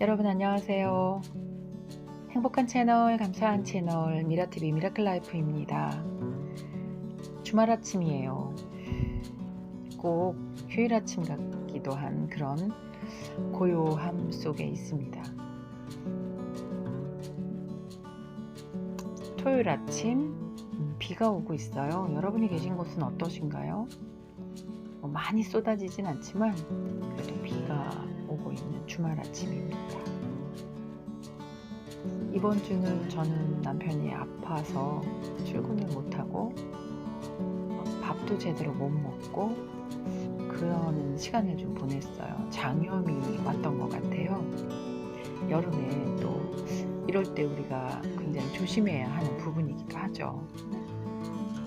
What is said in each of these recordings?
여러분 안녕하세요. 행복한 채널, 감사한 채널 미라TV 미라클라이프입니다. 주말 아침이에요. 꼭 휴일 아침 같기도 한 그런 고요함 속에 있습니다. 토요일 아침 비가 오고 있어요. 여러분이 계신 곳은 어떠신가요? 많이 쏟아지진 않지만 그래도 비가 오고 있는 주말 아침입니다. 이번 주는 저는 남편이 아파서 출근을 못하고 밥도 제대로 못 먹고 그런 시간을 좀 보냈어요. 장염이 왔던 것 같아요. 여름에 또 이럴 때 우리가 굉장히 조심해야 하는 부분이기도 하죠.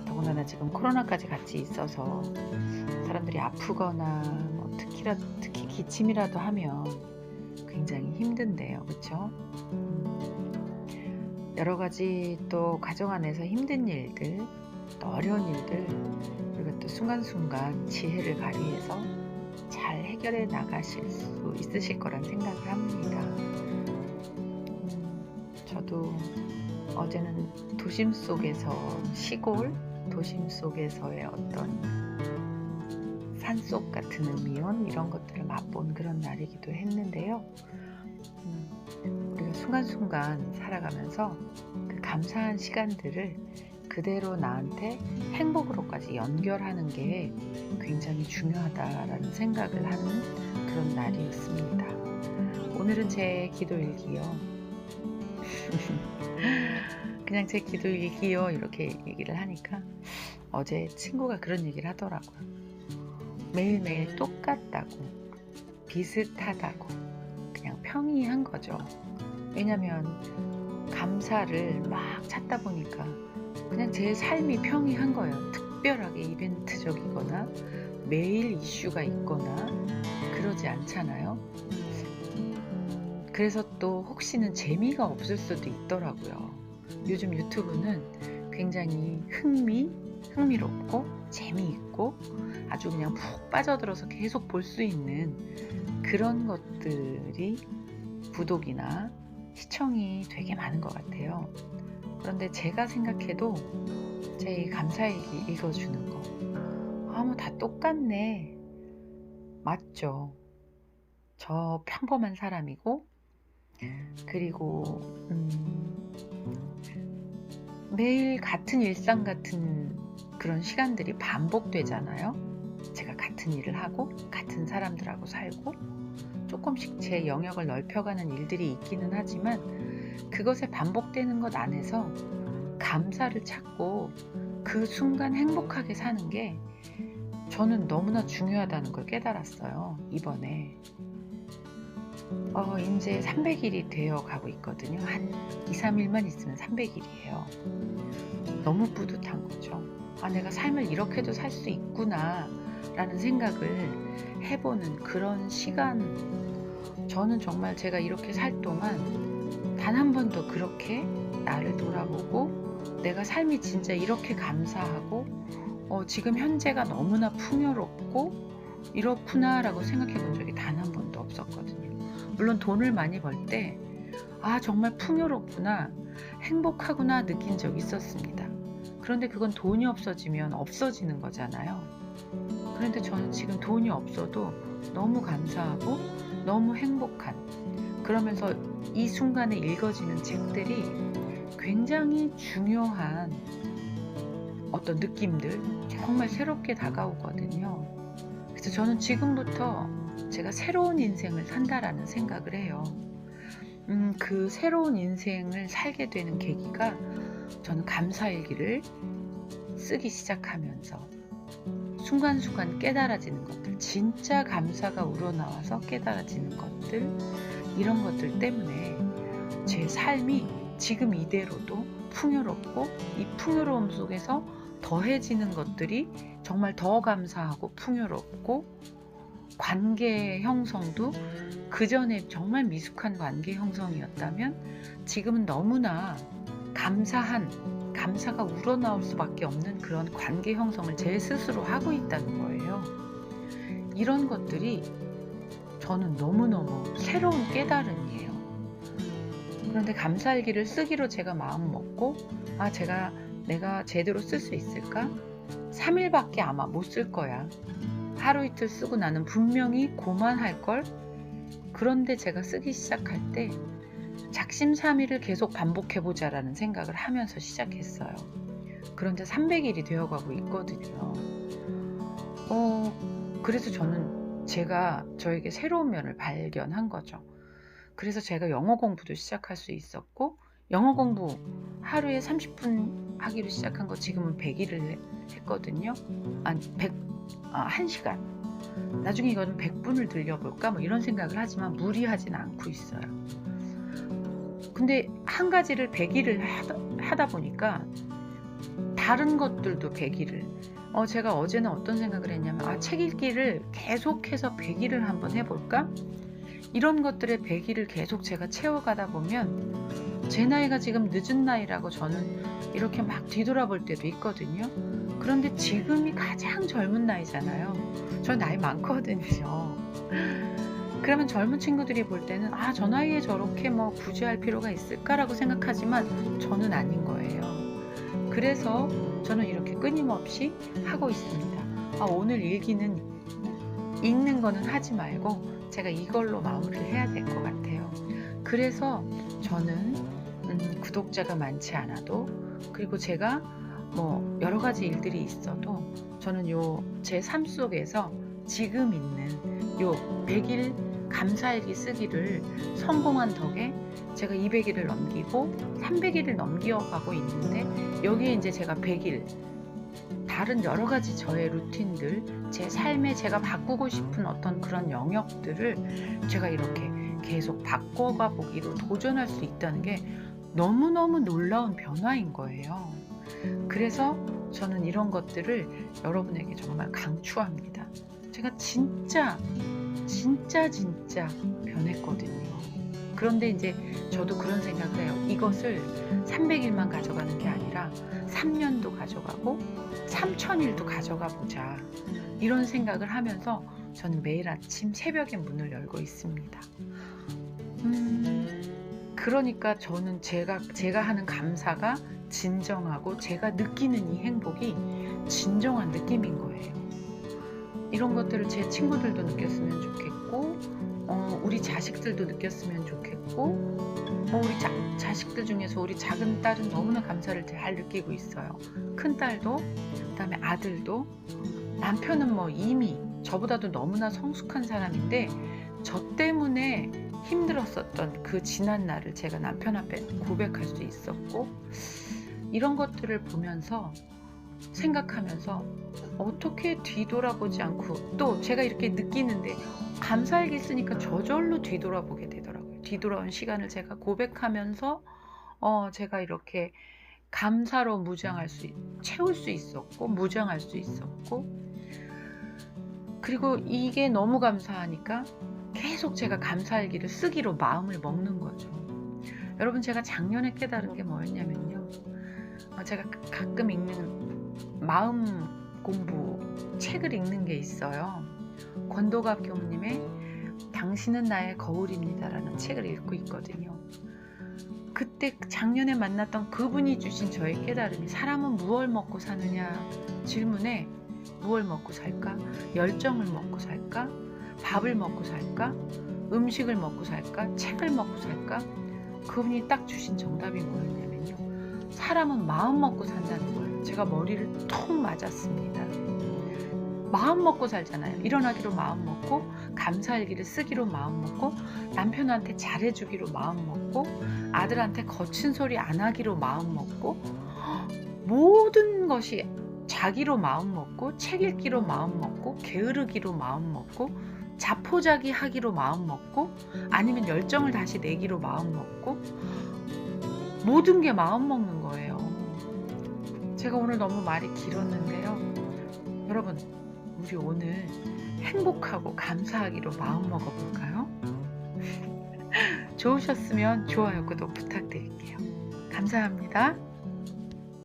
더군다나 지금 코로나까지 같이 있어서 사람들이 아프거나 특히 기침이라도 하면 굉장히 힘든데요. 그렇죠? 여러 가지 또 가정 안에서 힘든 일들, 또 어려운 일들, 우리가 또 순간순간 지혜를 발휘해서 잘 해결해 나가실 수 있으실 거란 생각을 합니다. 저도 어제는 도심 속에서 시골, 도심 속에서의 어떤 산속 같은 음이온 이런 것들을 맛본 그런 날이기도 했는데요. 우리가 순간순간 살아가면서 그 감사한 시간들을 그대로 나한테 행복으로까지 연결하는 게 굉장히 중요하다라는 생각을 하는 그런 날이었습니다. 오늘은 제 기도일기요. 그냥 제 기도일기요 이렇게 얘기를 하니까 어제 친구가 그런 얘기를 하더라고요. 매일매일 똑같다고, 비슷하다고, 그냥 평이한 거죠. 왜냐면 감사를 막 찾다 보니까 그냥 제 삶이 평이한 거예요. 특별하게 이벤트적이거나 매일 이슈가 있거나 그러지 않잖아요. 그래서 또 혹시는 재미가 없을 수도 있더라고요. 요즘 유튜브는 굉장히 흥미롭고 재미있고 아주 그냥 푹 빠져들어서 계속 볼 수 있는 그런 것들이 구독이나 시청이 되게 많은 것 같아요. 그런데 제가 생각해도 제 감사일기 읽어주는 거 뭐 다 똑같네. 맞죠. 저 평범한 사람이고 그리고 매일 같은 일상 같은 그런 시간들이 반복되잖아요. 제가 같은 일을 하고 같은 사람들하고 살고 조금씩 제 영역을 넓혀가는 일들이 있기는 하지만 그것에 반복되는 것 안에서 감사를 찾고 그 순간 행복하게 사는 게 저는 너무나 중요하다는 걸 깨달았어요. 이번에 이제 300일이 되어 가고 있거든요. 한 2, 3일만 있으면 300일이에요. 너무 뿌듯한 거죠. 내가 삶을 이렇게도 살 수 있구나 라는 생각을 해보는 그런 시간. 저는 정말 제가 이렇게 살 동안 단 한 번도 그렇게 나를 돌아보고 내가 삶이 진짜 이렇게 감사하고 지금 현재가 너무나 풍요롭고 이렇구나 라고 생각해 본 적이 단 한 번도 없었거든요. 물론 돈을 많이 벌 때 정말 풍요롭구나, 행복하구나 느낀 적이 있었습니다. 그런데 그건 돈이 없어지면 없어지는 거잖아요. 그런데 저는 지금 돈이 없어도 너무 감사하고 너무 행복한, 그러면서 이 순간에 읽어지는 책들이 굉장히 중요한 어떤 느낌들, 정말 새롭게 다가오거든요. 그래서 저는 지금부터 제가 새로운 인생을 산다라는 생각을 해요. 그 새로운 인생을 살게 되는 계기가 저는 감사일기를 쓰기 시작하면서 순간순간 깨달아지는 것들, 진짜 감사가 우러나와서 깨달아지는 것들, 이런 것들 때문에 제 삶이 지금 이대로도 풍요롭고 이 풍요로움 속에서 더해지는 것들이 정말 더 감사하고 풍요롭고 관계 형성도 그전에 정말 미숙한 관계 형성이었다면 지금은 너무나 감사가 우러나올 수밖에 없는 그런 관계 형성을 제 스스로 하고 있다는 거예요. 이런 것들이 저는 너무너무 새로운 깨달음이에요. 그런데 감사일기를 쓰기로 제가 마음 먹고 내가 제대로 쓸 수 있을까? 3일밖에 아마 못 쓸 거야. 하루 이틀 쓰고 나는 분명히 고만할 걸. 그런데 제가 쓰기 시작할 때 작심삼일을 계속 반복해보자라는 생각을 하면서 시작했어요. 그런데 300일이 되어가고 있거든요. 그래서 저는 제가 저에게 새로운 면을 발견한 거죠. 그래서 제가 영어 공부도 시작할 수 있었고, 영어 공부 하루에 30분 하기로 시작한 거 지금은 100일을 했거든요. 1시간. 나중에 이거는 100분을 들려볼까? 뭐 이런 생각을 하지만 무리하진 않고 있어요. 근데 한 가지를 100일을 하다 보니까 다른 것들도 100일을 제가 어제는 어떤 생각을 했냐면 책 읽기를 계속해서 100일을 한번 해볼까? 이런 것들의 100일을 계속 제가 채워가다 보면 제 나이가 지금 늦은 나이라고 저는 이렇게 막 뒤돌아볼 때도 있거든요. 그런데 지금이 가장 젊은 나이잖아요. 저 나이 많거든요. 그러면 젊은 친구들이 볼 때는 저 나이에 저렇게 굳이 할 필요가 있을까라고 생각하지만 저는 아닌 거예요. 그래서 저는 이렇게 끊임없이 하고 있습니다. 오늘 읽는 거는 하지 말고 제가 이걸로 마무리를 해야 될 것 같아요. 그래서 저는 구독자가 많지 않아도, 그리고 제가 여러 가지 일들이 있어도 저는 제 삶 속에서 지금 있는 100일 감사일기 쓰기를 성공한 덕에 제가 200일을 넘기고 300일을 넘겨가고 있는데, 여기에 이제 제가 100일 다른 여러 가지 저의 루틴들, 제 삶에 제가 바꾸고 싶은 어떤 그런 영역들을 제가 이렇게 계속 바꿔가 보기로 도전할 수 있다는 게 너무너무 놀라운 변화인 거예요. 그래서 저는 이런 것들을 여러분에게 정말 강추합니다. 제가 진짜 변했거든요. 그런데 이제 저도 그런 생각을 해요. 이것을 300일만 가져가는 게 아니라 3년도 가져가고 3000일도 가져가 보자, 이런 생각을 하면서 저는 매일 아침 새벽에 문을 열고 있습니다. 그러니까 저는 제가 하는 감사가 진정하고 제가 느끼는 이 행복이 진정한 느낌인 거예요. 이런 것들을 제 친구들도 느꼈으면 좋겠고, 우리 자식들도 느꼈으면 좋겠고, 우리 자식들 중에서 우리 작은 딸은 너무나 감사를 잘 느끼고 있어요. 큰 딸도, 그다음에 아들도. 남편은 이미 저보다도 너무나 성숙한 사람인데 저 때문에 힘들었었던 그 지난 날을 제가 남편 앞에 고백할 수 있었고, 이런 것들을 보면서 생각하면서 어떻게 뒤돌아보지 않고, 또 제가 이렇게 느끼는데 감사일기 쓰니까 저절로 뒤돌아보게 되더라고요. 뒤돌아온 시간을 제가 고백하면서 제가 이렇게 감사로 채울 수 있었고, 무장할 수 있었고, 그리고 이게 너무 감사하니까 계속 제가 감사일기를 쓰기로 마음을 먹는 거죠. 여러분, 제가 작년에 깨달은 게 뭐였냐면요, 제가 가끔 읽는 마음 공부 책을 읽는 게 있어요. 권도갑 교수님의 당신은 나의 거울입니다라는 책을 읽고 있거든요. 그때 작년에 만났던 그분이 주신 저의 깨달음이, 사람은 무엇을 먹고 사느냐 질문에 무엇을 먹고 살까? 열정을 먹고 살까? 밥을 먹고 살까? 음식을 먹고 살까? 책을 먹고 살까? 그분이 딱 주신 정답이 뭐였냐면요, 사람은 마음 먹고 산다는 거예요. 제가 머리를 톡 맞았습니다. 마음 먹고 살잖아요. 일어나기로 마음 먹고, 감사일기를 쓰기로 마음 먹고, 남편한테 잘해주기로 마음 먹고, 아들한테 거친 소리 안 하기로 마음 먹고, 모든 것이 자기로 마음 먹고, 책 읽기로 마음 먹고, 게으르기로 마음 먹고, 자포자기 하기로 마음 먹고, 아니면 열정을 다시 내기로 마음 먹고, 모든 게 마음 먹는 거예요. 제가 오늘 너무 말이 길었는데요. 여러분, 우리 오늘 행복하고 감사하기로 마음 먹어볼까요? 좋으셨으면 좋아요, 구독 부탁드릴게요. 감사합니다.